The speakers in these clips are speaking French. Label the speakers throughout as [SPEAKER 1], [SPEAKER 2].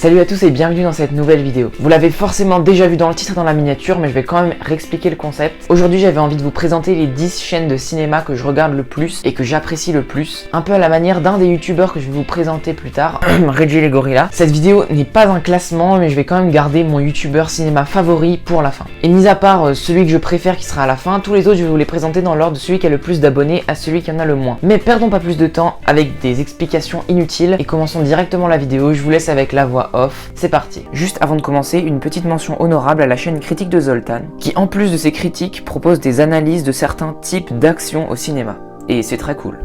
[SPEAKER 1] Salut à tous et bienvenue dans cette nouvelle vidéo. Vous l'avez forcément déjà vu dans le titre et dans la miniature, mais je vais quand même réexpliquer le concept. Aujourd'hui j'avais envie de vous présenter les 10 chaînes de cinéma que je regarde le plus et que j'apprécie le plus. Un peu à la manière d'un des youtubeurs que je vais vous présenter plus tard, Reggie les Gorillas. Cette vidéo n'est pas un classement, mais je vais quand même garder mon youtubeur cinéma favori pour la fin. Et mis à part celui que je préfère qui sera à la fin, tous les autres je vais vous les présenter dans l'ordre de celui qui a le plus d'abonnés à celui qui en a le moins. Mais perdons pas plus de temps avec des explications inutiles et commençons directement la vidéo. Je vous laisse avec la voix off, c'est parti. Juste avant de commencer, une petite mention honorable à la chaîne Critique de Zoltan, qui en plus de ses critiques propose des analyses de certains types d'actions au cinéma. Et c'est très cool.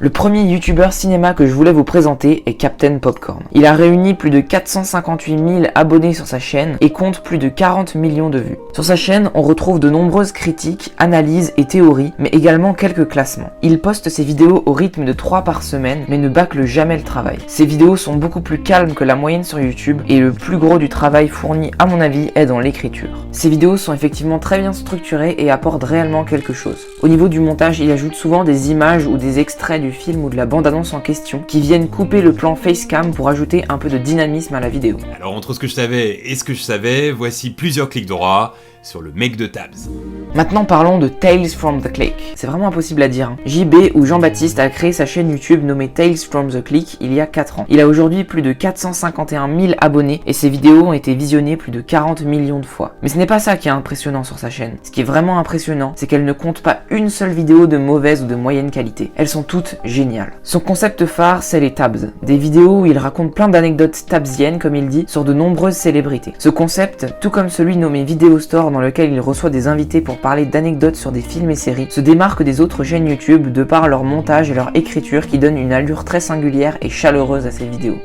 [SPEAKER 1] Le premier youtubeur cinéma que je voulais vous présenter est Captain Popcorn. Il a réuni plus de 458 000 abonnés sur sa chaîne et compte plus de 40 millions de vues. Sur sa chaîne, on retrouve de nombreuses critiques, analyses et théories, mais également quelques classements. Il poste ses vidéos au rythme de 3 par semaine, mais ne bâcle jamais le travail. Ses vidéos sont beaucoup plus calmes que la moyenne sur YouTube et le plus gros du travail fourni à mon avis est dans l'écriture. Ses vidéos sont effectivement très bien structurées et apportent réellement quelque chose. Au niveau du montage, il ajoute souvent des images ou des extraits du film ou de la bande-annonce en question qui viennent couper le plan facecam pour ajouter un peu de dynamisme à la vidéo.
[SPEAKER 2] Alors entre ce que je savais et ce que je savais, voici plusieurs clics droits sur le mec de Tabs.
[SPEAKER 1] Maintenant parlons de Tales from the Click. C'est vraiment impossible à dire. JB ou Jean-Baptiste a créé sa chaîne YouTube nommée Tales from the Click il y a 4 ans. Il a aujourd'hui plus de 451 000 abonnés et ses vidéos ont été visionnées plus de 40 millions de fois. Mais ce n'est pas ça qui est impressionnant sur sa chaîne. Ce qui est vraiment impressionnant, c'est qu'elle ne compte pas une seule vidéo de mauvaise ou de moyenne qualité. Elles sont toutes géniales. Son concept phare, c'est les Tabs. Des vidéos où il raconte plein d'anecdotes tabsiennes, comme il dit, sur de nombreuses célébrités. Ce concept, tout comme celui nommé Video Store dans lequel il reçoit des invités pour parler d'anecdotes sur des films et séries, se démarque des autres chaînes YouTube de par leur montage et leur écriture qui donnent une allure très singulière et chaleureuse à ses vidéos.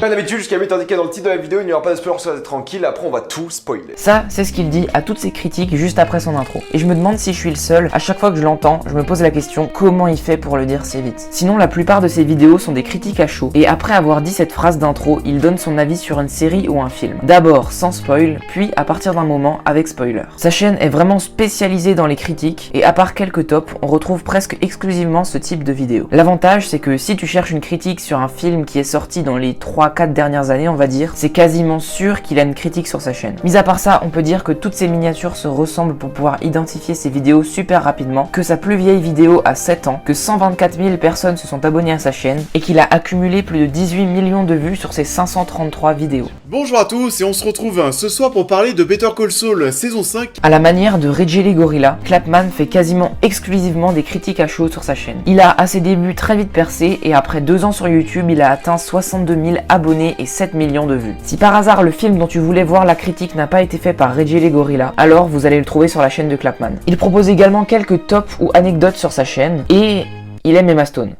[SPEAKER 3] Comme d'habitude, jusqu'à 8 indiqué dans le titre de la vidéo, il n'y aura pas de spoiler, soyez tranquille, après on va tout spoiler.
[SPEAKER 1] Ça, c'est ce qu'il dit à toutes ses critiques juste après son intro. Et je me demande si je suis le seul, à chaque fois que je l'entends, je me pose la question comment il fait pour le dire si vite. Sinon, la plupart de ses vidéos sont des critiques à chaud, et après avoir dit cette phrase d'intro, il donne son avis sur une série ou un film. D'abord sans spoil, puis à partir d'un moment avec spoiler. Sa chaîne est vraiment spécialisée dans les critiques, et à part quelques tops, on retrouve presque exclusivement ce type de vidéos. L'avantage, c'est que si tu cherches une critique sur un film qui est sorti dans les 3-4 dernières années, on va dire, c'est quasiment sûr qu'il a une critique sur sa chaîne. Mis à part ça, on peut dire que toutes ses miniatures se ressemblent pour pouvoir identifier ses vidéos super rapidement, que sa plus vieille vidéo a 7 ans, que 124 000 personnes se sont abonnées à sa chaîne, et qu'il a accumulé plus de 18 millions de vues sur ses 533 vidéos.
[SPEAKER 4] Bonjour à tous et on se retrouve ce soir pour parler de Better Call Saul saison 5.
[SPEAKER 1] À la manière de Reggie les Gorillas, Clapman fait quasiment exclusivement des critiques à chaud sur sa chaîne. Il a à ses débuts très vite percé et après 2 ans sur YouTube, il a atteint 62 000 abonnés et 7 millions de vues. Si par hasard le film dont tu voulais voir la critique n'a pas été fait par Reggie les Gorillas, alors vous allez le trouver sur la chaîne de Clapman. Il propose également quelques tops ou anecdotes sur sa chaîne et il aime Emma Stone.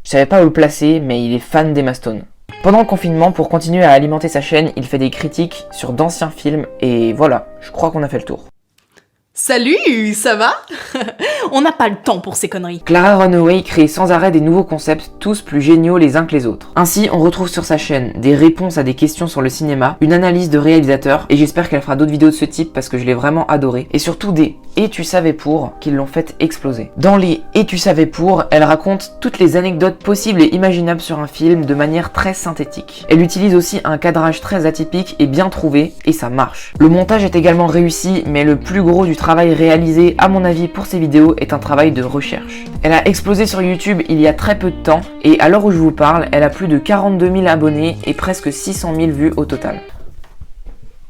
[SPEAKER 1] Je savais pas où le placer, mais il est fan d'Emma Stone. Pendant le confinement, pour continuer à alimenter sa chaîne, il fait des critiques sur d'anciens films et voilà, je crois qu'on a fait le tour.
[SPEAKER 5] Salut, ça va? On n'a pas le temps pour ces conneries.
[SPEAKER 1] Clara Runaway crée sans arrêt des nouveaux concepts, tous plus géniaux les uns que les autres. Ainsi, on retrouve sur sa chaîne des réponses à des questions sur le cinéma, une analyse de réalisateurs, et j'espère qu'elle fera d'autres vidéos de ce type parce que je l'ai vraiment adoré, et surtout des « Et tu savais pour » qui l'ont fait exploser. Dans les « Et tu savais pour », elle raconte toutes les anecdotes possibles et imaginables sur un film de manière très synthétique. Elle utilise aussi un cadrage très atypique et bien trouvé, et ça marche. Le montage est également réussi, mais le plus gros du travail réalisé, à mon avis, pour ces vidéos est un travail de recherche. Elle a explosé sur YouTube il y a très peu de temps et à l'heure où je vous parle, elle a plus de 42 000 abonnés et presque 600 000 vues au total.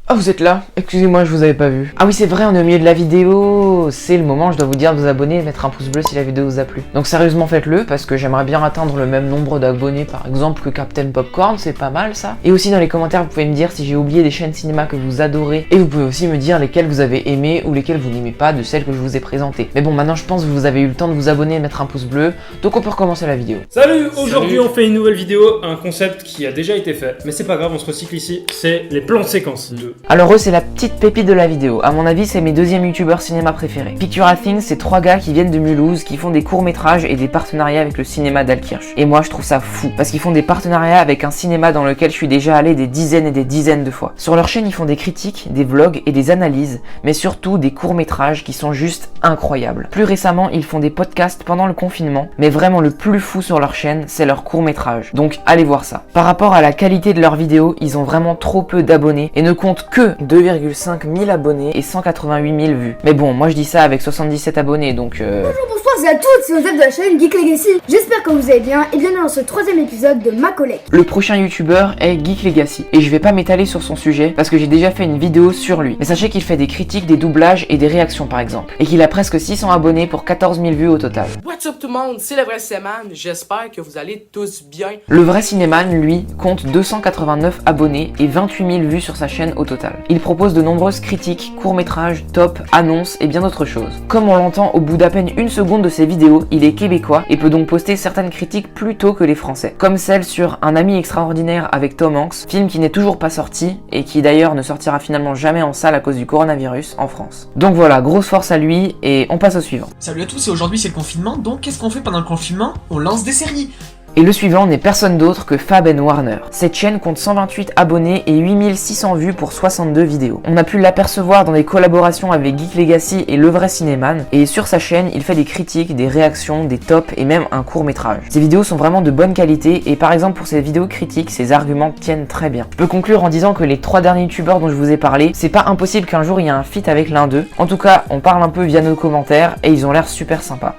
[SPEAKER 1] Oh, vous êtes là? Excusez-moi, je vous avais pas vu. Ah oui, c'est vrai, on est au milieu de la vidéo. C'est le moment, je dois vous dire de vous abonner et mettre un pouce bleu si la vidéo vous a plu. Donc sérieusement, faites-le, parce que j'aimerais bien atteindre le même nombre d'abonnés, par exemple, que Captain Popcorn, c'est pas mal ça. Et aussi dans les commentaires, vous pouvez me dire si j'ai oublié des chaînes cinéma que vous adorez. Et vous pouvez aussi me dire lesquelles vous avez aimé ou lesquelles vous n'aimez pas de celles que je vous ai présentées. Mais bon, maintenant je pense que vous avez eu le temps de vous abonner et mettre un pouce bleu, donc on peut recommencer la vidéo.
[SPEAKER 6] Salut! Aujourd'hui on fait une nouvelle vidéo, un concept qui a déjà été fait, mais c'est pas grave, on se recycle ici, c'est les plans de séquence de
[SPEAKER 1] Alors eux, c'est la petite pépite de la vidéo. À mon avis, c'est mes deuxièmes youtubeurs cinéma préférés. Picture a Things, c'est 3 gars qui viennent de Mulhouse, qui font des courts-métrages et des partenariats avec le cinéma d'Alkirch. Et moi, je trouve ça fou, parce qu'ils font des partenariats avec un cinéma dans lequel je suis déjà allé des dizaines et des dizaines de fois. Sur leur chaîne, ils font des critiques, des vlogs et des analyses, mais surtout des courts-métrages qui sont juste incroyables. Plus récemment, ils font des podcasts pendant le confinement, mais vraiment le plus fou sur leur chaîne, c'est leur court-métrage. Donc allez voir ça. Par rapport à la qualité de leurs vidéos, ils ont vraiment trop peu d'abonnés et ne comptent que 2,5 000 abonnés et 188 000 vues. Mais bon, moi je dis ça avec 77 abonnés, donc
[SPEAKER 6] Bonsoir à toutes, c'est Joseph de la chaîne Geek Legacy. J'espère que vous allez bien et bienvenue dans ce 3ème épisode de ma collecte.
[SPEAKER 1] Le prochain youtubeur est Geek Legacy et je vais pas m'étaler sur son sujet parce que j'ai déjà fait une vidéo sur lui. Mais sachez qu'il fait des critiques, des doublages et des réactions par exemple. Et qu'il a presque 600 abonnés pour 14 000 vues au total.
[SPEAKER 7] What's up tout le monde, c'est le vrai Cinéman, j'espère que vous allez tous bien.
[SPEAKER 1] Le vrai Cinéman, lui, compte 289 abonnés et 28 000 vues sur sa chaîne au total. Il propose de nombreuses critiques, courts-métrages, tops, annonces et bien d'autres choses. Comme on l'entend au bout d'à peine une seconde de ses vidéos, il est québécois et peut donc poster certaines critiques plus tôt que les français. Comme celle sur Un ami extraordinaire avec Tom Hanks, film qui n'est toujours pas sorti et qui d'ailleurs ne sortira finalement jamais en salle à cause du coronavirus en France. Donc voilà, grosse force à lui et on passe au suivant.
[SPEAKER 8] Salut à tous et aujourd'hui c'est le confinement, donc qu'est-ce qu'on fait pendant le confinement? On lance des séries.
[SPEAKER 1] Et le suivant n'est personne d'autre que Fab & Warner. Cette chaîne compte 128 abonnés et 8600 vues pour 62 vidéos. On a pu l'apercevoir dans des collaborations avec Geek Legacy et Le Vrai Cinéman, et sur sa chaîne, il fait des critiques, des réactions, des tops et même un court-métrage. Ses vidéos sont vraiment de bonne qualité et par exemple pour ses vidéos critiques, ses arguments tiennent très bien. Je peux conclure en disant que les 3 derniers youtubeurs dont je vous ai parlé, c'est pas impossible qu'un jour il y ait un feat avec l'un d'eux. En tout cas, on parle un peu via nos commentaires et ils ont l'air super sympas.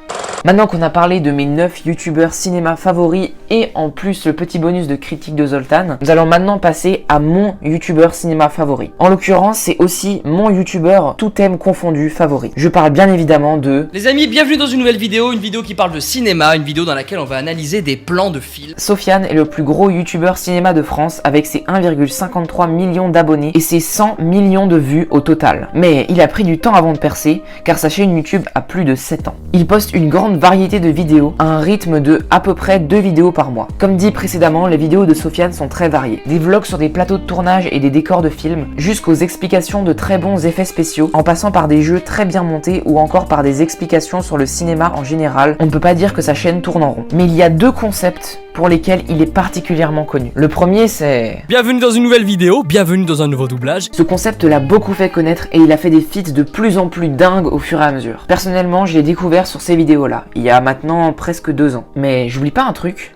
[SPEAKER 1] Maintenant qu'on a parlé de mes 9 youtubeurs cinéma favoris et en plus le petit bonus de critique de Zoltan, nous allons maintenant passer à mon youtubeur cinéma favori. En l'occurrence, c'est aussi mon youtubeur tout thème confondu favori. Je parle bien évidemment de...
[SPEAKER 9] Les amis, bienvenue dans une nouvelle vidéo, une vidéo qui parle de cinéma, une vidéo dans laquelle on va analyser des plans de films.
[SPEAKER 1] Sofiane est le plus gros youtubeur cinéma de France avec ses 1,53 millions d'abonnés et ses 100 millions de vues au total. Mais il a pris du temps avant de percer car sa chaîne YouTube a plus de 7 ans. Il poste une grande variété de vidéos à un rythme de à peu près 2 vidéos par mois. Comme dit précédemment, les vidéos de Sofiane sont très variées. Des vlogs sur des plateaux de tournage et des décors de films, jusqu'aux explications de très bons effets spéciaux, en passant par des jeux très bien montés ou encore par des explications sur le cinéma en général. On ne peut pas dire que sa chaîne tourne en rond. Mais il y a 2 concepts pour lesquels il est particulièrement connu. Le premier, c'est...
[SPEAKER 9] Bienvenue dans une nouvelle vidéo, bienvenue dans un nouveau doublage.
[SPEAKER 1] Ce concept l'a beaucoup fait connaître et il a fait des feats de plus en plus dingues au fur et à mesure. Personnellement, je l'ai découvert sur ces vidéos-là, il y a maintenant presque 2 ans. Mais j'oublie pas un truc.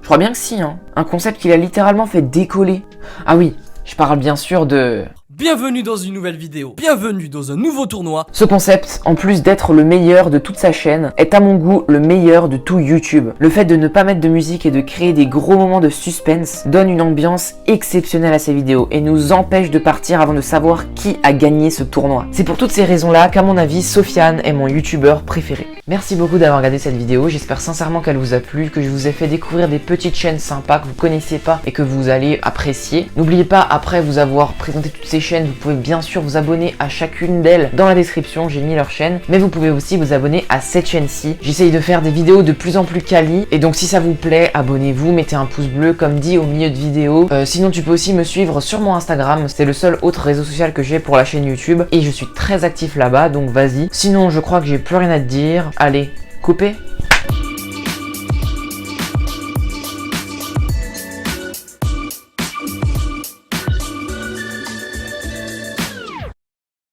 [SPEAKER 1] Je crois bien que si, hein. Un concept qu'il a littéralement fait décoller. Ah oui, je parle bien sûr de...
[SPEAKER 9] Bienvenue dans une nouvelle vidéo, bienvenue dans un nouveau tournoi.
[SPEAKER 1] Ce concept, en plus d'être le meilleur de toute sa chaîne, est à mon goût le meilleur de tout YouTube. Le fait de ne pas mettre de musique et de créer des gros moments de suspense donne une ambiance exceptionnelle à ses vidéos et nous empêche de partir avant de savoir qui a gagné ce tournoi. C'est pour toutes ces raisons-là qu'à mon avis, Sofiane est mon youtubeur préféré. Merci beaucoup d'avoir regardé cette vidéo, j'espère sincèrement qu'elle vous a plu, que je vous ai fait découvrir des petites chaînes sympas que vous connaissiez pas et que vous allez apprécier. N'oubliez pas, après vous avoir présenté toutes ces chaînes, vous pouvez bien sûr vous abonner à chacune d'elles. Dans la description, j'ai mis leur chaîne, mais vous pouvez aussi vous abonner à cette chaîne-ci. J'essaye de faire des vidéos de plus en plus quali, et donc si ça vous plaît, abonnez-vous, mettez un pouce bleu comme dit au milieu de vidéo. Sinon tu peux aussi me suivre sur mon Instagram, c'est le seul autre réseau social que j'ai pour la chaîne YouTube, et je suis très actif là-bas, donc vas-y. Sinon je crois que j'ai plus rien à te dire. Allez, coupez.